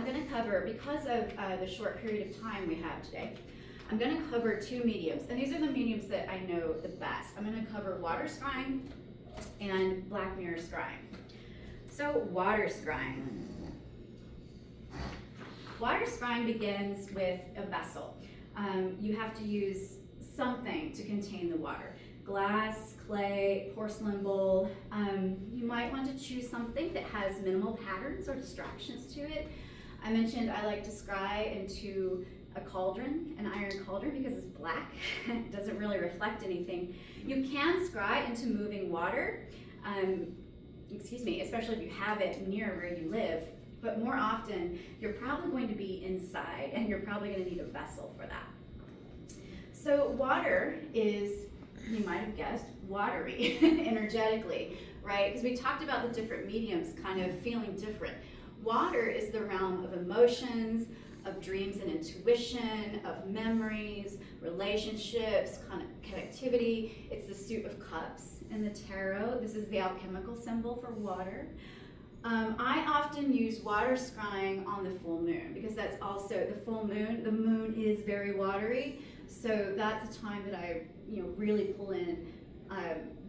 I'm going to cover, because of the short period of time we have today, I'm going to cover two mediums, and these are the mediums that I know the best. I'm going to cover water scrying and black mirror scrying. So water scrying. Water scrying begins with a vessel. You have to use something to contain the water. Glass, clay, porcelain bowl. You might want to choose something that has minimal patterns or distractions to it. I mentioned I like to scry into a cauldron, an iron cauldron, because it's black. It doesn't really reflect anything. You can scry into moving water, especially if you have it near where you live, but more often you're probably going to be inside and you're probably going to need a vessel for that. So water is, you might have guessed, watery energetically, right? Because we talked about the different mediums kind of feeling different. Water is the realm of emotions, of dreams and intuition, of memories, relationships, connectivity. It's the suit of cups in the tarot. This is the alchemical symbol for water. I often use water scrying on the full moon because that's also the full moon. The moon is very watery, so that's a time that I really pull in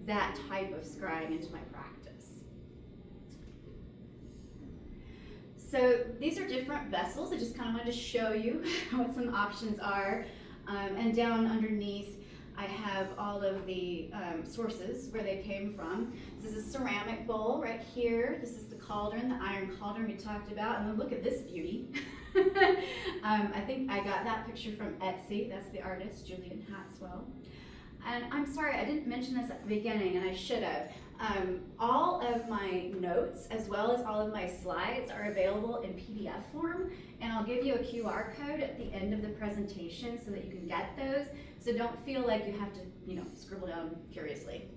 that type of scrying into my practice. So these are different vessels. I just kind of wanted to show you what some options are. And down underneath, I have all of the sources where they came from. This is a ceramic bowl right here. This is the cauldron, the iron cauldron we talked about. And then look at this beauty. I think I got that picture from Etsy. That's the artist, Julian Hatswell. And I'm sorry, I didn't mention this at the beginning, and I should have. All of my notes, as well as all of my slides, are available in PDF form, and I'll give you a QR code at the end of the presentation so that you can get those. So don't feel like you have to, scribble down furiously.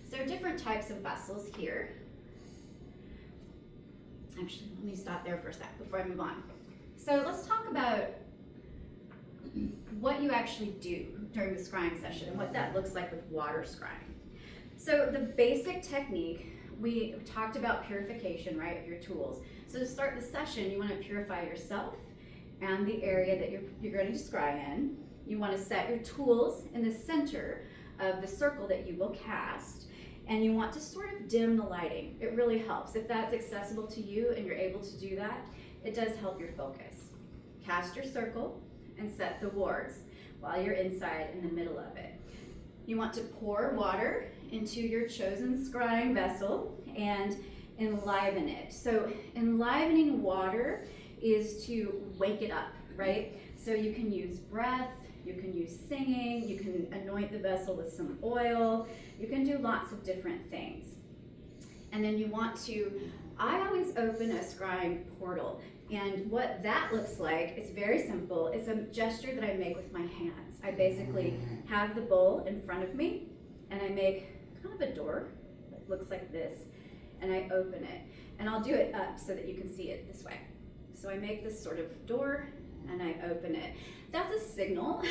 So different types of vessels here. Actually, let me stop there for a sec before I move on. So let's talk about what you actually do during the scrying session and what that looks like with water scrying. So the basic technique, we talked about purification, right, of your tools. So to start the session, you want to purify yourself and the area that you're going to scry in. You want to set your tools in the center of the circle that you will cast, and you want to sort of dim the lighting. It really helps. If that's accessible to you and you're able to do that, it does help your focus. Cast your circle and set the wards while you're inside in the middle of it. You want to pour water into your chosen scrying vessel and enliven it. So enlivening water is to wake it up, right? So you can use breath, you can use singing, you can anoint the vessel with some oil, you can do lots of different things. And then you want to, I always open a scrying portal. And what that looks like is very simple. It's a gesture that I make with my hands. I basically have the bowl in front of me, and I make kind of a door that looks like this, and I open it. And I'll do it up so that you can see it this way. So I make this sort of door, and I open it. That's a signal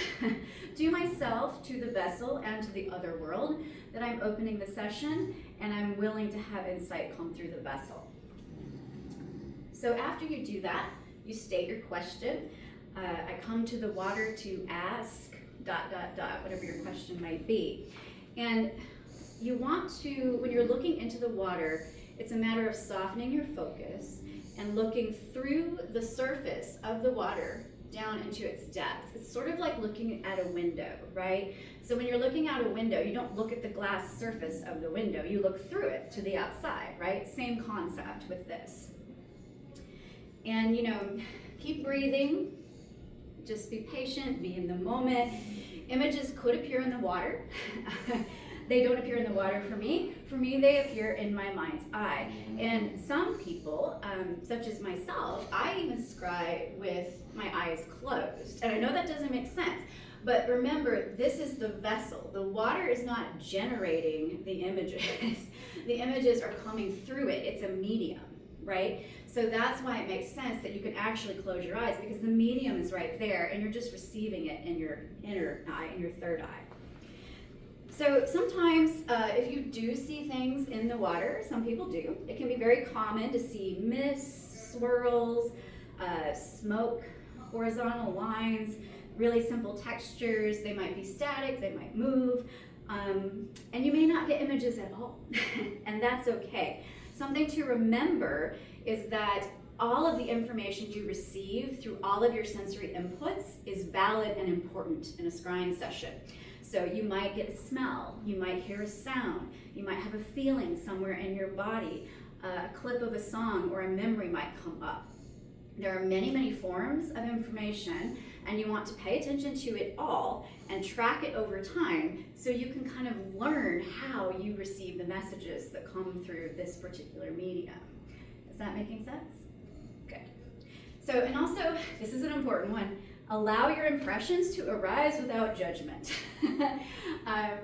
to myself, to the vessel, and to the other world that I'm opening the session, and I'm willing to have insight come through the vessel. So after you do that, you state your question. I come to the water to ask, ... whatever your question might be. And you want to, when you're looking into the water, it's a matter of softening your focus and looking through the surface of the water down into its depths. It's sort of like looking at a window, right? So when you're looking out a window, you don't look at the glass surface of the window, you look through it to the outside, right? Same concept with this. And keep breathing, just be patient, be in the moment. Images could appear in the water. They don't appear in the water for me. For me, they appear in my mind's eye. And some people, such as myself, I even scry with my eyes closed. And I know that doesn't make sense, but remember, this is the vessel. The water is not generating the images. The images are coming through it. It's a medium, right? So that's why it makes sense that you can actually close your eyes, because the medium is right there and you're just receiving it in your inner eye, in your third eye. So sometimes if you do see things in the water, some people do, it can be very common to see mist, swirls, smoke, horizontal lines, really simple textures. They might be static, they might move, and you may not get images at all, and that's okay. Something to remember is that all of the information you receive through all of your sensory inputs is valid and important in a scrying session. So you might get a smell, you might hear a sound, you might have a feeling somewhere in your body, a clip of a song or a memory might come up. There are many, many forms of information, and you want to pay attention to it all and track it over time so you can kind of learn how you receive the messages that come through this particular medium. Is that making sense? Good. So, and also, this is an important one, allow your impressions to arise without judgment.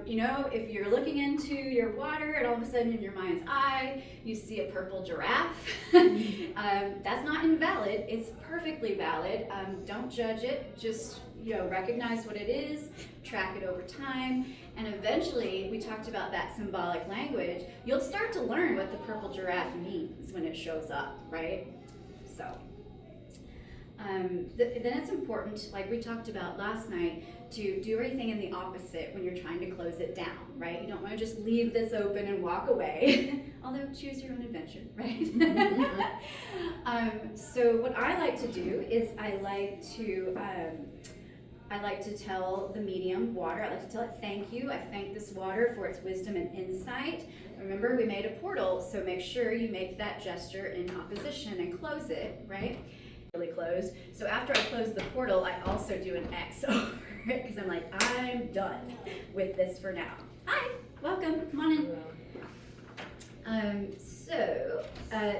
You know, if you're looking into your water and all of a sudden in your mind's eye, you see a purple giraffe, that's not invalid, it's perfectly valid. Don't judge it, just, you know, recognize what it is, track it over time, and eventually, we talked about that symbolic language, you'll start to learn what the purple giraffe means when it shows up, right? So. Then it's important, like we talked about last night, to do everything in the opposite when you're trying to close it down, right? You don't want to just leave this open and walk away, although choose your own adventure, right? So what I like to do is I like to tell the medium, water, I like to tell it thank you. I thank this water for its wisdom and insight. Remember, we made a portal, so make sure you make that gesture in opposition and close it, right? Really closed. So after I close the portal, I also do an X over it because I'm like, I'm done with this for now. Hi, welcome, come on in.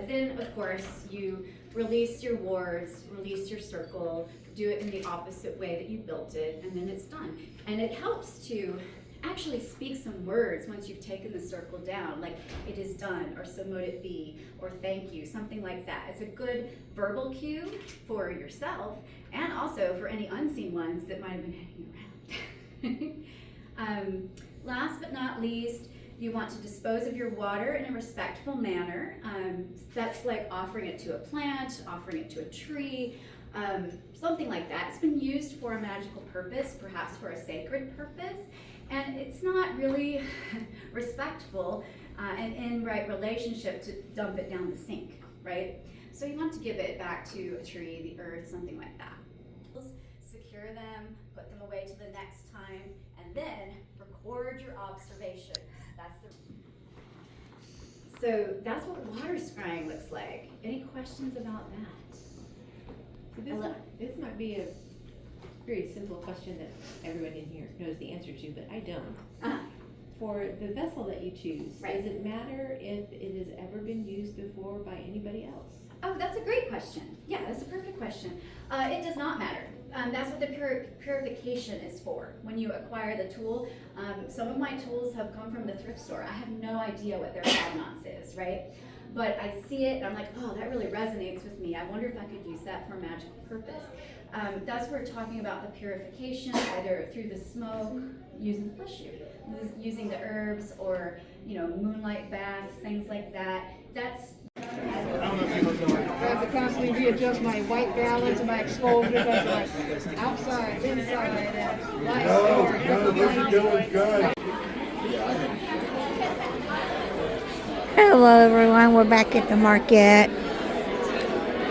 Then of course you release your wards, release your circle, do it in the opposite way that you built it, and then it's done. And it helps to actually speak some words once you've taken the circle down, like it is done, or so mote it be, or thank you, something like that. It's a good verbal cue for yourself and also for any unseen ones that might have been hanging around. Last but not least, you want to dispose of your water in a respectful manner. That's like offering it to a plant, offering it to a tree, something like that. It's been used for a magical purpose, perhaps for a sacred purpose. And it's not really respectful and in right relationship to dump it down the sink, right? So you want to give it back to a tree, the earth, something like that. Secure them, put them away to the next time, and then record your observations. So that's what water scrying looks like. Any questions about that? So this might be a very simple question that everyone in here knows the answer to, but I don't. For the vessel that you choose, right, does it matter if it has ever been used before by anybody else? Oh, that's a great question. Yeah, that's a perfect question. It does not matter. That's what the purification is for. When you acquire the tool, some of my tools have come from the thrift store. I have no idea what their provenance is, right? But I see it and I'm like, oh, that really resonates with me. I wonder if I could use that for a magical purpose. That's where we're talking about the purification, either through the smoke, using the herbs, or moonlight baths, things like that. That's. Grab the constantly readjust my white balance and my exposure, that's like outside, inside, light good. Hello everyone, we're back at the market.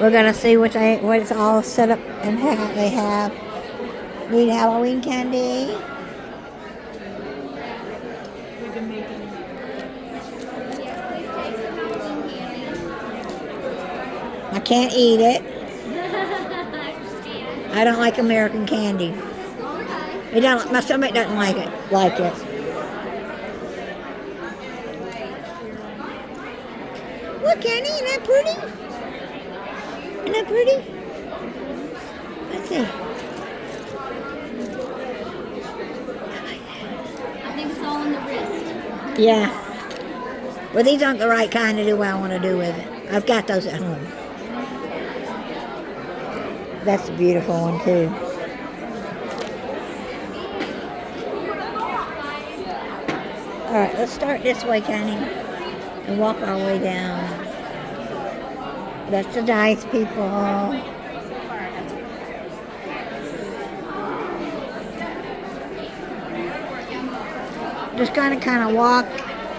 We're gonna see what it's all set up and they have. Need Halloween candy. I can't eat it. I don't like American candy. My stomach doesn't like it. Look, Annie, isn't that pretty? Isn't that pretty? Let's see. I think it's all in the wrist. Yeah. Well, these aren't the right kind to do what I want to do with it. I've got those at home. That's a beautiful one, too. All right, let's start this way, Connie, and walk our way down. That's the dice, people. Just gotta kind of walk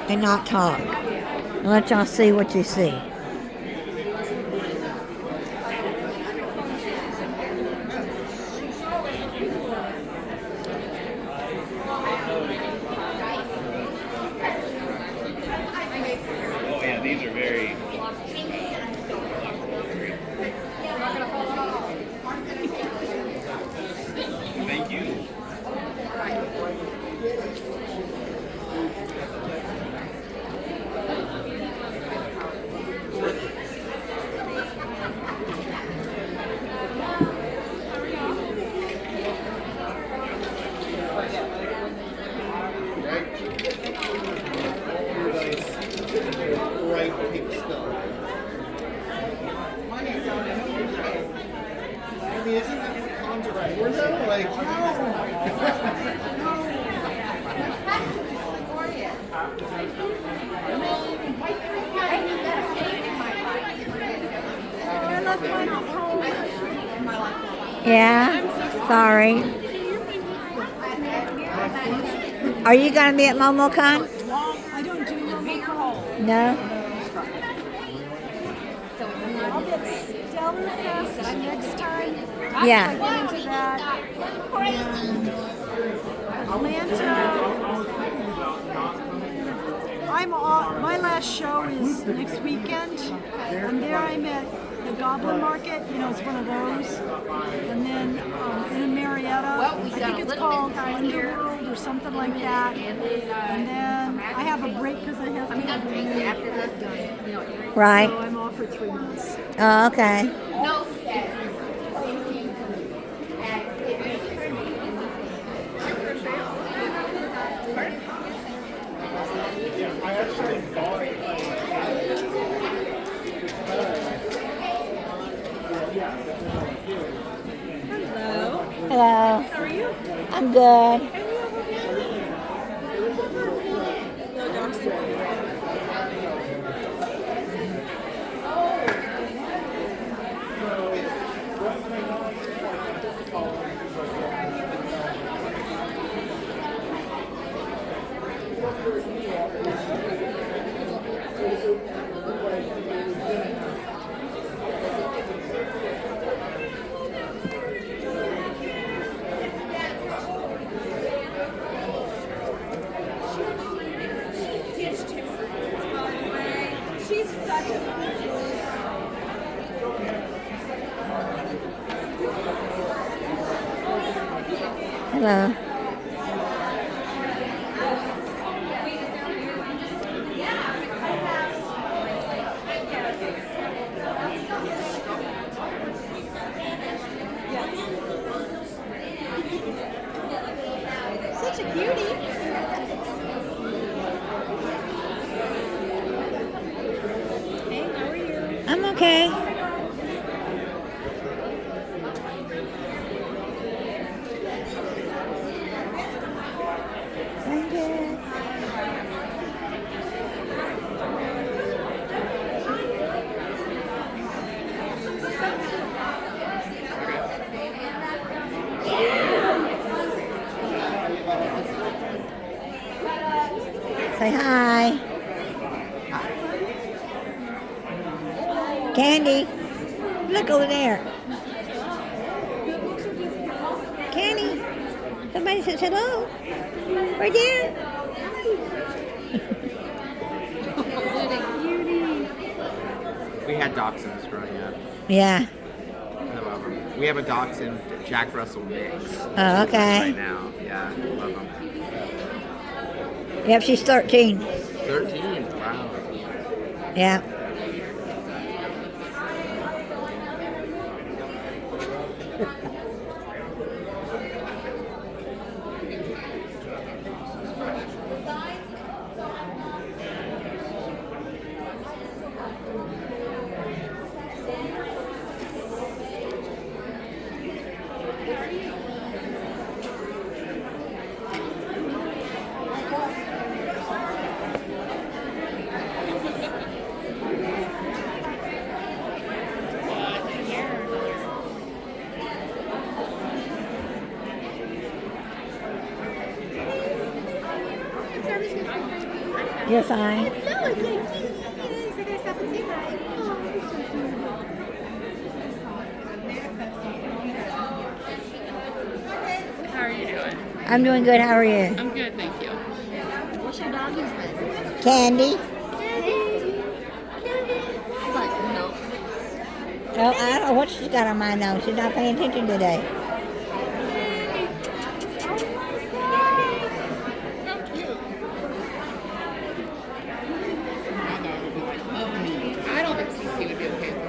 and not talk. And let y'all see what you see. Oh yeah, these are very. Thank you. Bright pink stuff. I mean, isn't that what Conjuration though? Like, Yeah? Sorry. Are you gonna be at MomoCon? I don't do MomoCon. No? I'll be at Stellar Fest next time. Yeah. I get into that. And Atlanta. I'm off. My last show is next weekend. And there I'm at the Goblin Market. You know, it's one of those. And then in Marietta, I think it's called Underworld or something like that. And then I have a break because I have to have a that done. Right. So I'm off for 3 months. Oh, okay. I actually bought Hello. How are you? I'm good. Hello. Such a cutie. Hey, how are you? I'm okay. I'm good. Say hi. Candy, look over there. Candy, somebody says hello. Right there. We had dachshunds growing up. Yeah. I love them. We have a dachshund Jack Russell mix. Oh, okay. Right now. Yeah, love them. Yep, she's 13. 13. Wow. Yeah. You're fine. How are you doing? I'm doing good. How are you? I'm good, thank you. What's your dog's name? Candy? No. Oh, I don't know what she's got on my nose. She's not paying attention today. I don't think CC would be okay with it.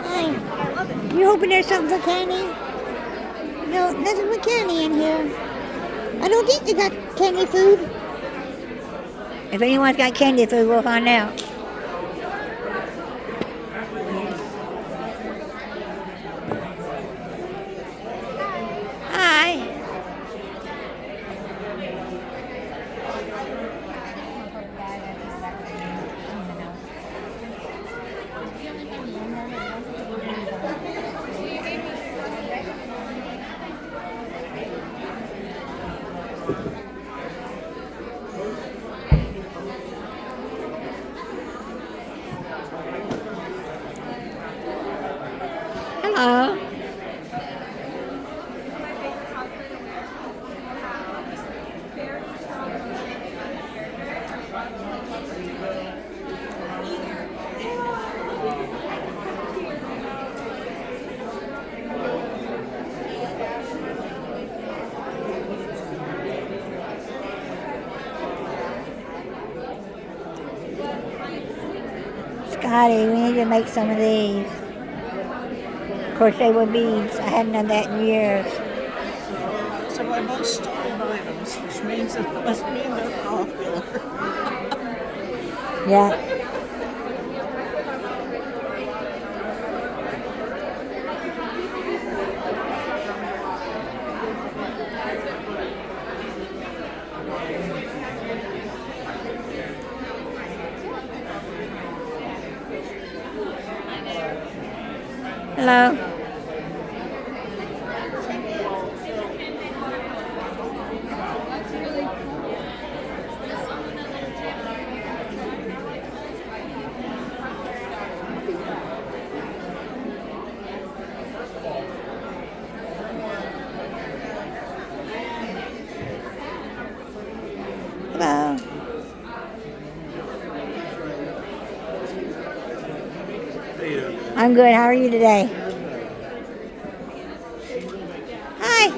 Hi. You hoping there's something for Candy? No, nothing for Candy in here. I don't think they got candy food. If anyone's got candy food, we'll find out. Hi. Hello. Scotty, we need to make some of these. Crochet with beads. I hadn't done that in years. So I bought stolen items, which means it must mean they're popular. Yeah. Hello. Hello. I'm good. How are you today? Hi.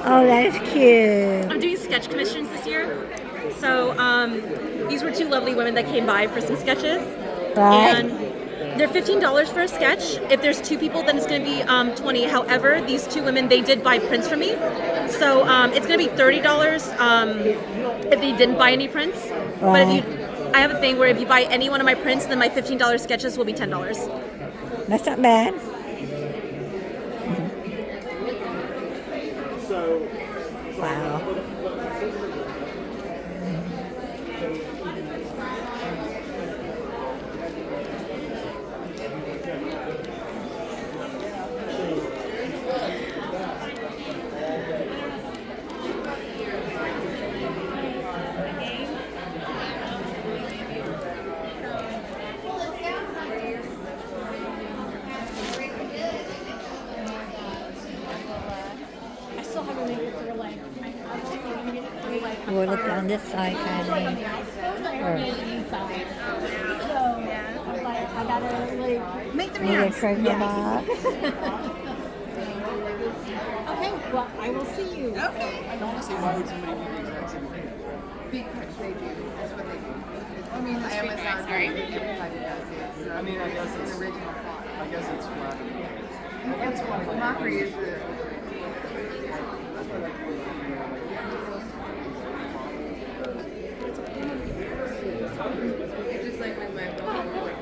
Oh, that is cute. I'm doing sketch commissions this year. So these were two lovely women that came by for some sketches. Right. And they're $15 for a sketch. If there's two people, then it's going to be $20. However, these two women, they did buy prints from me. So it's going to be $30 if they didn't buy any prints. But if I have a thing where if you buy any one of my prints, then my $15 sketches will be $10. That's not bad. Wow. We'll look on this side, kind of. I gotta like make the Need a treasure box. Okay, well, I will see you. Okay. I honestly, why would somebody do the exact same thing? Because they do. That's what they do. I mean, the street guy, sorry. Everybody does it. So I mean, I guess it's it's an original thought. I guess it's flattering. That's what mockery is the It's just like with my mom, like,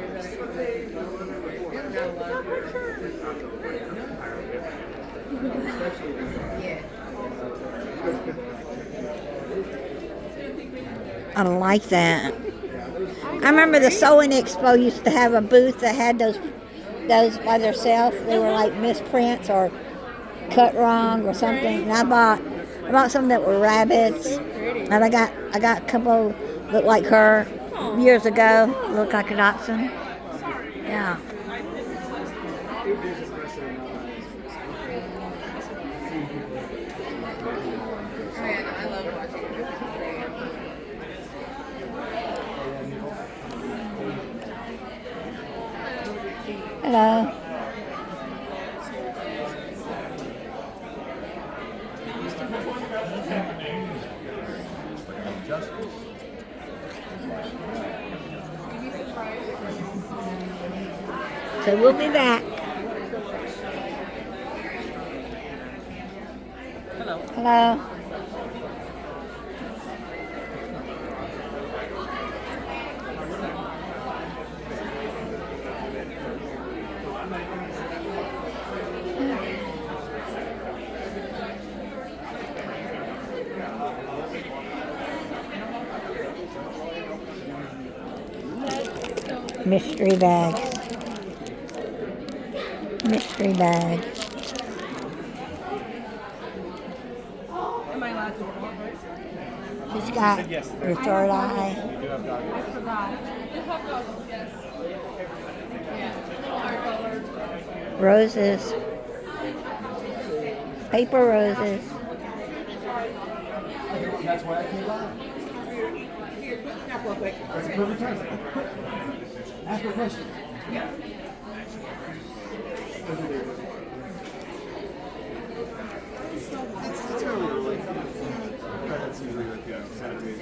got a lot of yeah. I like that. I remember the Sewing Expo used to have a booth that had those by themselves. They were like misprints or cut wrong or something. And I bought some that were rabbits. And I got a couple looked like her years ago. Looked like a Dachshund. Yeah. I love watching it. Hello. So we'll be back. Hello. Mystery bag. Mystery bag. She's got your third eye. Roses. Paper roses. That's why I came by. That's a perfect time. Ask her a question. Yeah. It's early early. That's usually like Saturday,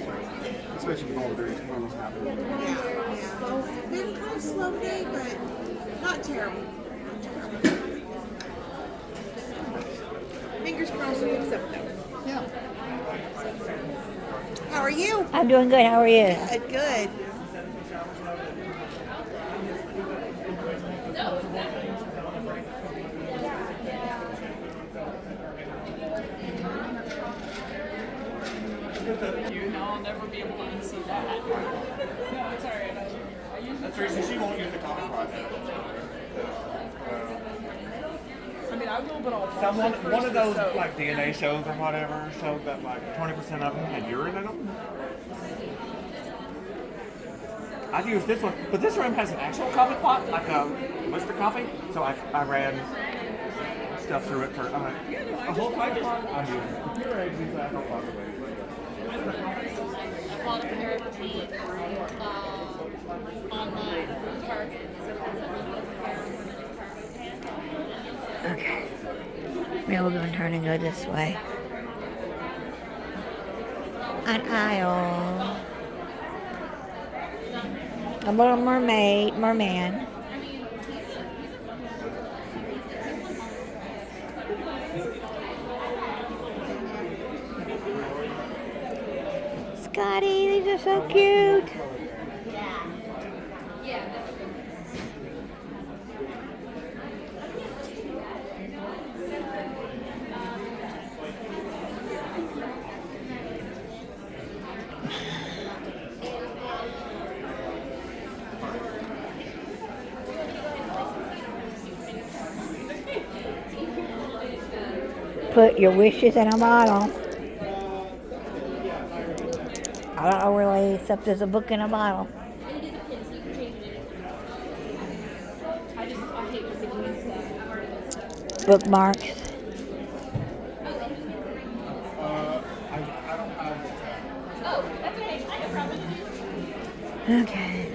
especially with all the various promos happening. Yeah. Well, it's been kind of slow day, but not terrible. Fingers crossed it picks up though. Yeah. How are you? I'm doing good. How are you? Good. You know, I'll never be able to unsee that. No, it's alright. That's the reason she won't use the coffee pot. I mean, I will, but I'll. Someone, one of those like DNA shows or whatever showed that like 20% of them had urine in them. I'd use this one, but this room has an actual coffee pot, like a blister coffee. So I ran stuff through it for a whole coffee pot. I'm using. Your eggs is that whole pot away. I bought a pair of jeans online from Target. Okay. Now we're going to turn and go this way. An aisle. A little merman. Scotty, these are so cute. Put your wishes in a bottle. I don't know really, except there's a book in a bottle. Bookmarks. Okay.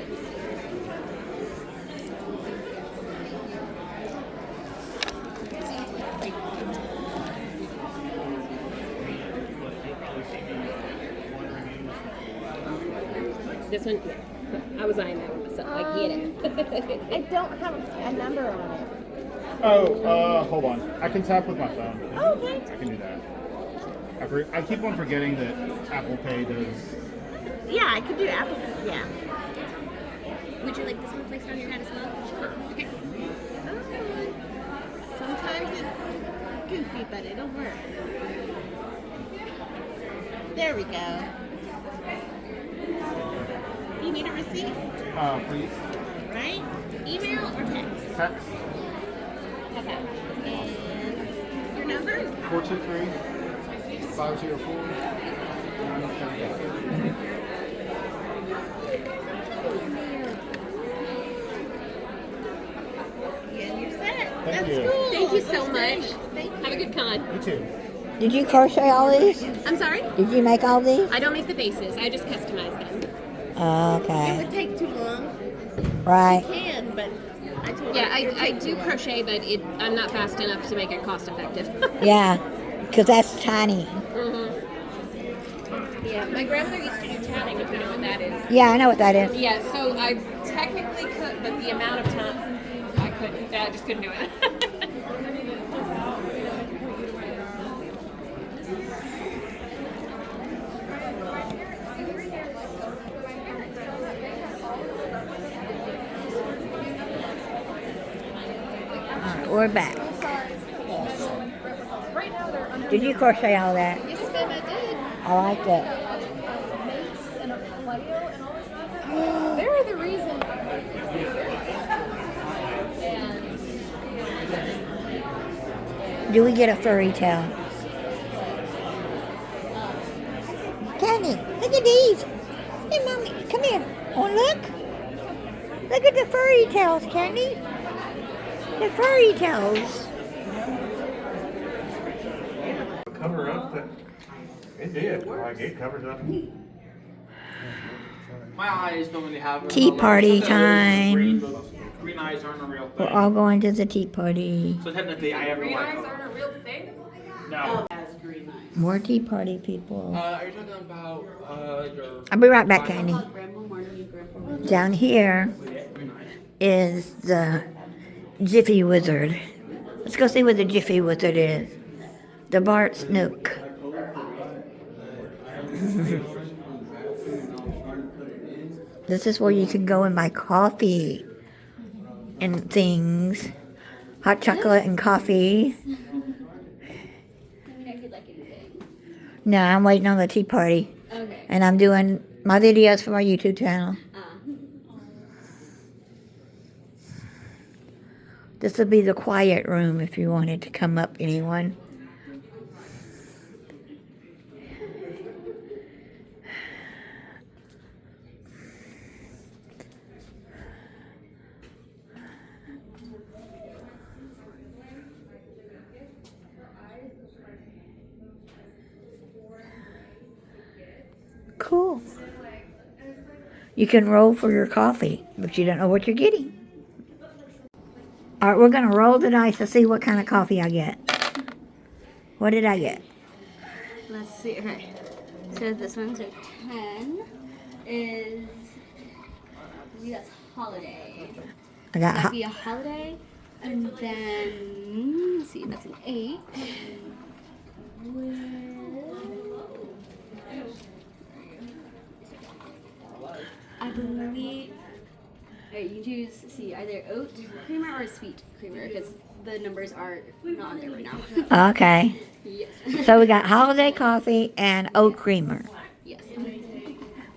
This one, yeah. I was eyeing that one myself. I get it. I don't have a number on it. Oh, hold on. I can tap with my phone. Oh, okay. I can do that. I keep on forgetting that Apple Pay does. Yeah, I could do Apple. Yeah. Would you like this one placed on your head as well? Sure. Okay. Sometimes it's goofy, but it'll work. There we go. You need a receipt? Please. All right. Email or text? Text. Okay. And your number? 423-504. And you're set. Thank That's you. cool. Thank you so Looks great. much. Thank you. Have a good con. You too. Did you crochet all these? I'm sorry? Did you make all these? I don't make the bases. I just customize them. It Okay. would take too long. Right. You can, but I told Yeah, her it would I take do too long. crochet, but I'm not fast enough to make it cost effective. Yeah. Because that's tiny. Yeah, my grandmother used to do tatting, if you know what that is. Yeah, I know what that is. Yeah, so I technically could, but the amount of time I couldn't. I just couldn't do it. Alright, we're back. Did you crochet all that? Yes, ma'am, I did. I like it. They're the reason. Do we get a furry tail? Candy, look at these. Hey, Mommy, come here. Oh, look. Look at the furry tails, Candy. The furry tails. Cover up that. It did. Like it covers up. My eyes don't really have Tea party time. Green eyes aren't a real thing. We're all going to the tea party. So technically, I have Green no eyes life. aren't a real thing? No. More tea party people. Are you talking about your? I'll be right back, Candy. Down here is the Jiffy Wizard. Let's go see what the Jiffy Wizard is. The Bart's Nook. This is where you can go and buy coffee and things. Hot chocolate and coffee. No, I'm waiting on the tea party. Okay. And I'm doing my videos for my YouTube channel. This will be the quiet room if you wanted to come up, anyone. Cool. You can roll for your coffee, but you don't know what you're getting. All right, we're going to roll the dice to see what kind of coffee I get. What did I get? Let's see. Okay. So this one's a 10. Is that's holiday. I got That'd be a holiday, and then let's see. That's an 8. I believe. Alright, you choose, see, either oat creamer or sweet creamer, because the numbers are not on there right now. Okay. Yes. So we got holiday coffee and oat creamer, Yes.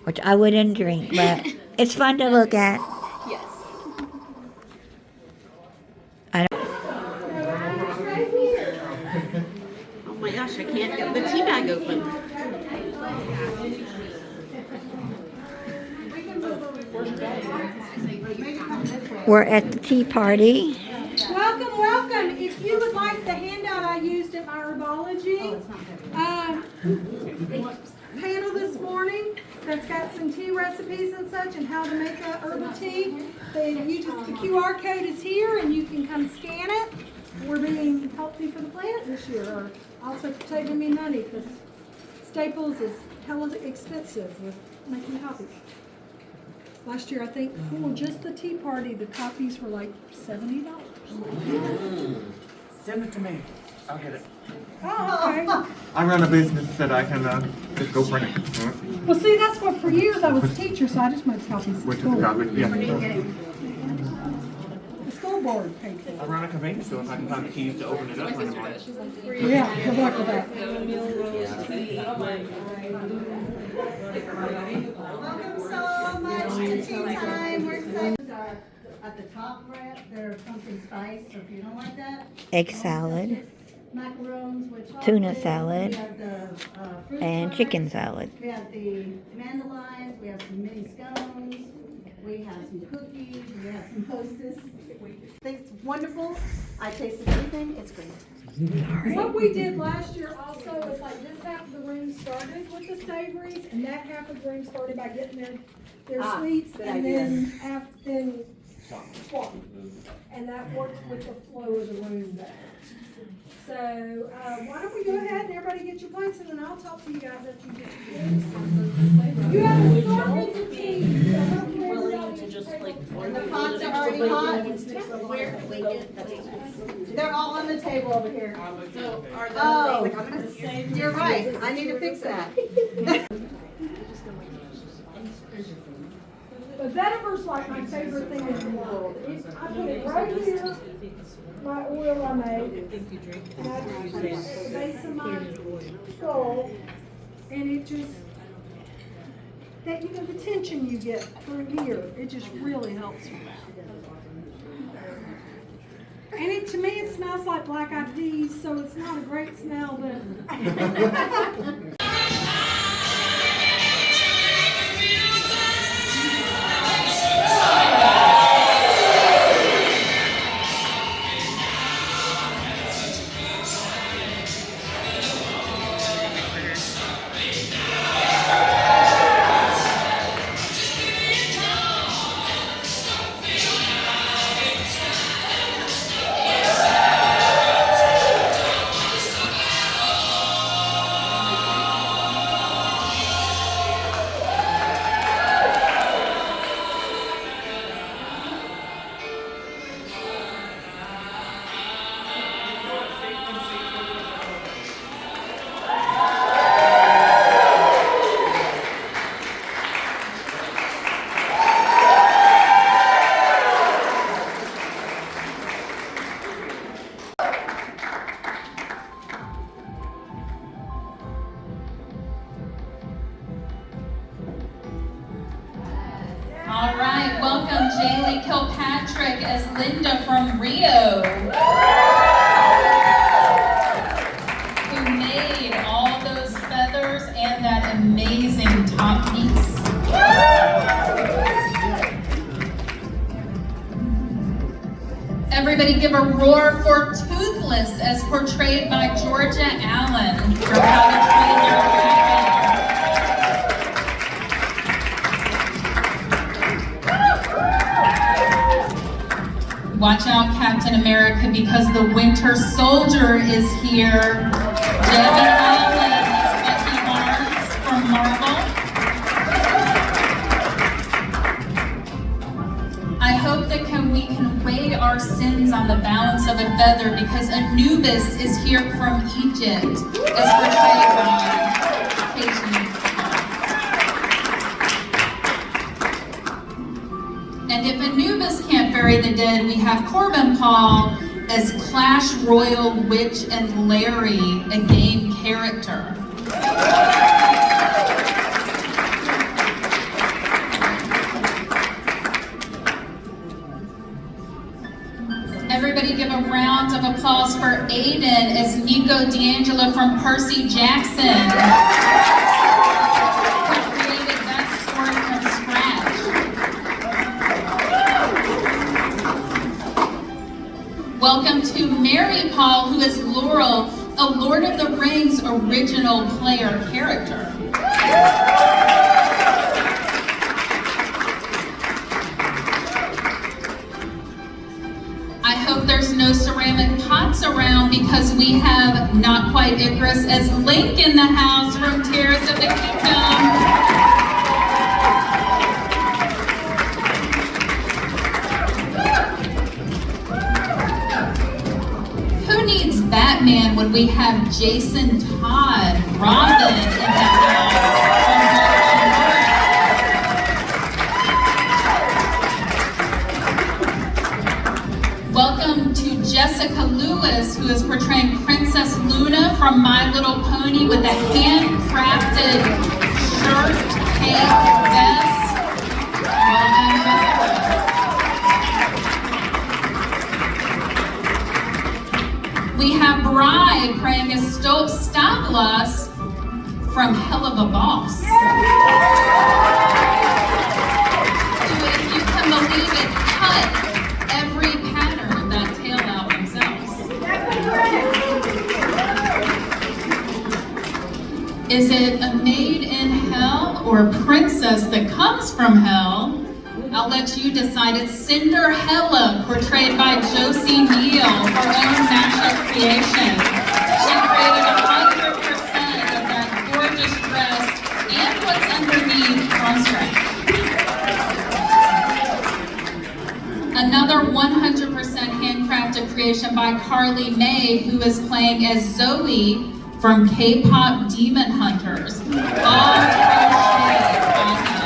which I wouldn't drink, but it's fun to look at. Yes. I don't. Oh my gosh, I can't get the tea bag open. We're at the tea party. Welcome, welcome. If you would like the handout I used at my herbology panel this morning, that's got some tea recipes and such and how to make a herbal tea, then the QR code is here and you can come scan it. We're being healthy for the planet this year, or also saving me money because Staples is hella expensive with making copies. Last year, I think for just the tea party, the copies were like $70. Send it to me. I'll get it. Oh, okay. I run a business that I can just go print it. Well, see, that's what for years I was a teacher, so I just made copies of Which is a school. copy, yeah. The school board paid for it. I run a convenience store if I can find the keys to open it up. Yeah, good luck with that. Welcome so much to tea time. We're excited. At the top right, they're pumpkin spice, so if you don't like that. Egg salad, Macaroons with chocolate. tuna salad, We have the fruit and tarts. chicken salad. We have the mandolines. We have some mini scones. We have some cookies. We have some hostess. It's wonderful. I tasted everything. It's great. What we did last year also was like this half of the room started with the savories, and that half of the room started by getting their sweets, good and idea. then swap. And that works with the flow of the room better. So, why don't we go ahead and everybody get your plates, and then I'll talk to you guys after you get your plates. You have a assortment of tea, so hopefully everybody And the pots are already hot. They're all on the table over here. Oh, you're right. I need to fix that. The vetiver's like my favorite thing in the world. I put it right here, my oil I made, and I put it at the base of my skull, and it just, that, you know, the tension you get through here, it just really helps with that. And it, to me, it smells like black-eyed peas, so it's not a great smell, but. All right, welcome Jaylee Kilpatrick as Linda from Rio, who made all those feathers and that amazing top piece. Everybody give a roar for Toothless as portrayed by Georgia Allen from How to Train Your Dragon. Watch out, Captain America, because the Winter Soldier is here. Debbie Allen as Becky Barnes from Marvel. I hope that we can weigh our sins on the balance of a feather, because Anubis is here from Egypt as portrayed by Katie. And if Anubis can't bury the dead, we have Corbin Paul as Clash Royal Witch and Larry, a game character. Everybody give a round of applause for Aiden as Nico D'Angelo from Percy Jackson, who created that sword from scratch. Welcome to Mary Paul, who is Laurel, a Lord of the Rings original player character. I hope there's no ceramic pots around, because we have Not Quite Icarus as Link in the house from Tears of the Kingdom. Who needs Batman when we have Jason Todd, Robin in the house. Welcome to Jessica Lewis, who is portraying Princess Luna from My Little Pony with a handcrafted shirt, cape, vest. Welcome, Jessica. We have Bride playing Stavros from Hell of a Boss. Who, if you can believe it, cut every pattern of that tail out themselves. Is it a maid in hell or a princess that comes from hell? I'll let you decide. It's Cinderella, portrayed by Josie Neal, her own mashup creation. She created 100% of that gorgeous dress and what's underneath from scratch. Another 100% handcrafted creation by Carly May, who is playing as Zoe from K-pop Demon Hunters. All crochet, all hand.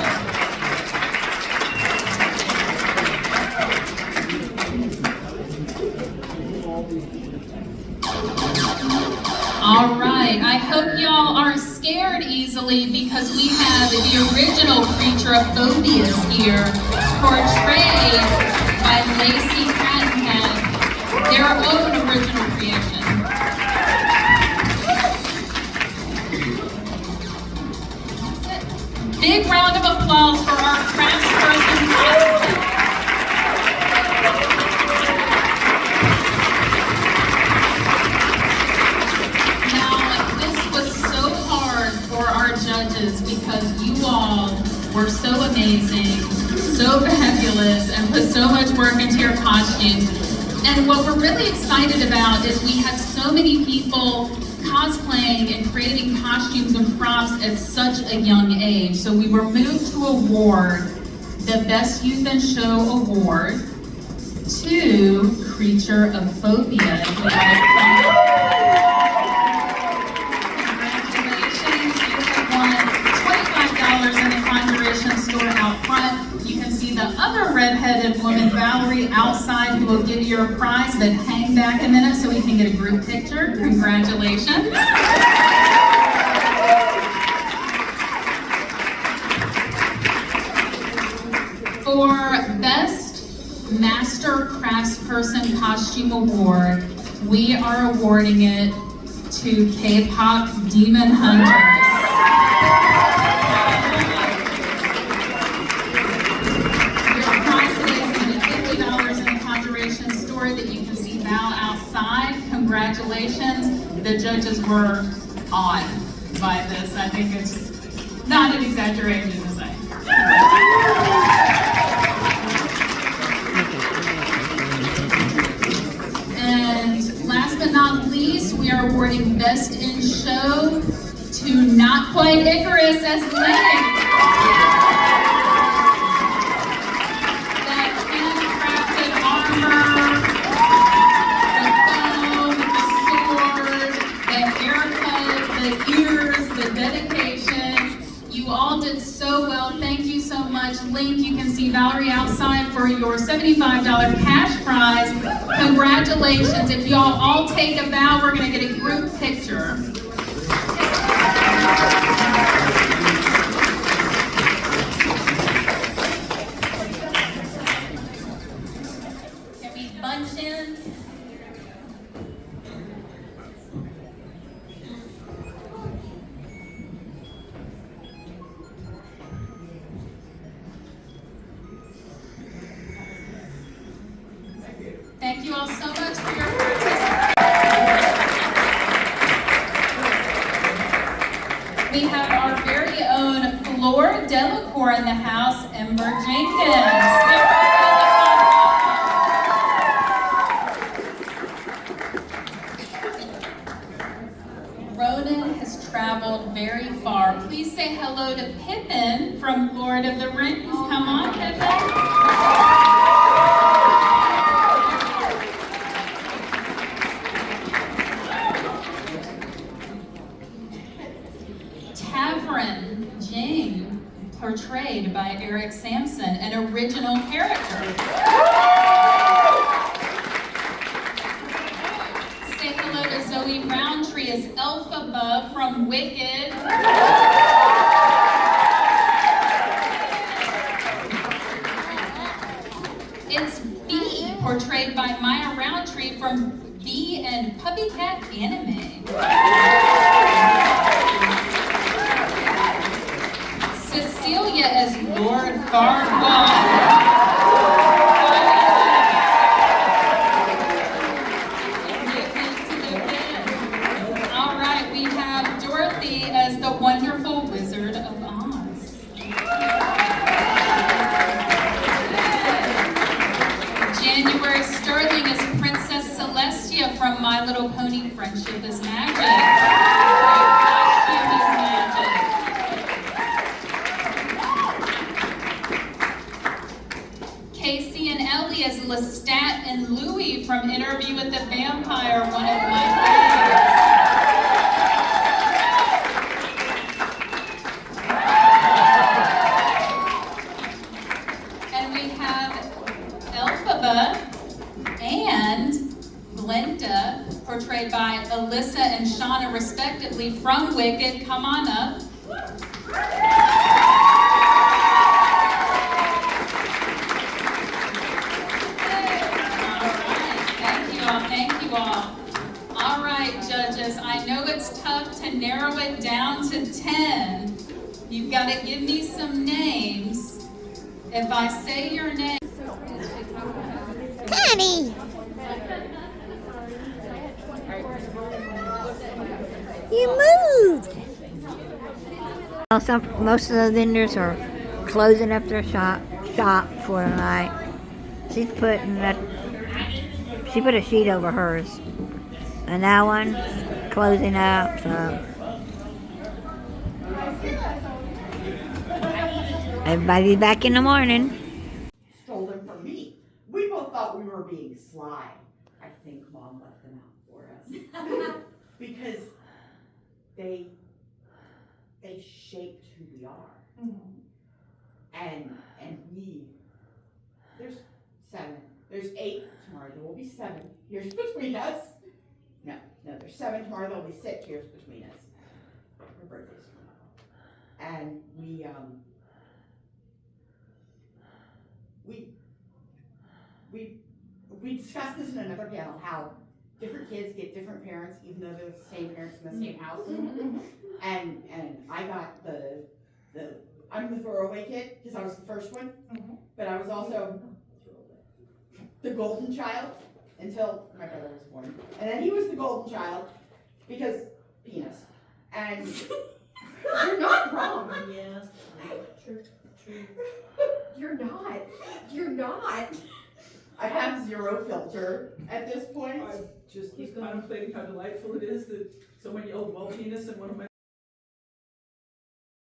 All right, I hope y'all aren't scared easily because we have the original creature of phobias here, portrayed by Lacey Cattenhead, their own original creation. Big round of applause for our craftsperson. Now, this was so hard for our judges because you all were so amazing, so fabulous, and put so much work into your costumes. And what we're really excited about is we had so many people cosplaying and creating costumes and props at such a young age. So we were moved to award the Best Youth and Show Award to Creature of Phobia. Congratulations, you have won $25 in the Conjuration store out front. You can see the other red-headed woman, Valerie, outside, who will give you a prize, but hang back a minute so we can get a group picture. Congratulations. For Best Master Craftsperson Costume Award, we are awarding it to K-pop Demon Hunters. Congratulations. The judges were awed by this. I think it's not an exaggeration to say. And last but not least, we are awarding Best in Show to Not Quite Icarus as Link. That handcrafted armor, the ears, the dedication. You all did so well. Thank you so much. Link, you can see Valerie outside for your $75 cash prize. Congratulations. If y'all all take a bow, we're going to get a group picture. Can we bunch in? Thank you all so much for your participation. We have our very own Flor Delacour in the house, Ember Jenkins. Ronan has traveled very far. Please say hello to Pippin from Lord of the Rings. Come on, Pippin. portrayed by Eric Sampson, an original character. Say hello to Zoe Roundtree as Elphaba from Wicked. It's Bee, portrayed by Maya Roundtree from Bee and Puppy Cat Anime. Cecilia as Lord Farquaad. All right, we have Dorothy as the Wonderful Wizard of Oz. January Sterling as Princess Celestia from My Little Pony: Friendship is Magic. Costume is magic. Casey and Ellie as Lestat and Louie from Interview with the Vampire, one of my favorites. And we have Elphaba and Glenda, portrayed by Alyssa and Shauna respectively from Wicked. Come on up. Thank you all. All right, judges, I know it's tough to narrow it down to 10. You've got to give me some names. If I say your name... Daddy! You moved! Well, most of the vendors are closing up their shop for the night. She's putting that. She put a sheet over hers, and that one closing up. So everybody back in the morning. Stole them from me. We both thought we were being sly. I think Mom left them out for us because they shaped who we are. And we, there's 7, there's 8 tomorrow, there will be 7 years between us. No, there's 7 tomorrow, there will be 6 years between us. Her birthday's tomorrow. And we discussed this in another panel, how different kids get different parents, even though they're the same parents in the same house. And I got I'm the throwaway kid, because I was the first one, but I was also the golden child until my brother was born. And then he was the golden child, because penis. And you're not wrong. Yeah, true. You're not. I have 0 filter at this point. I just keep contemplating how delightful it is that someone yelled "well penis" in one of my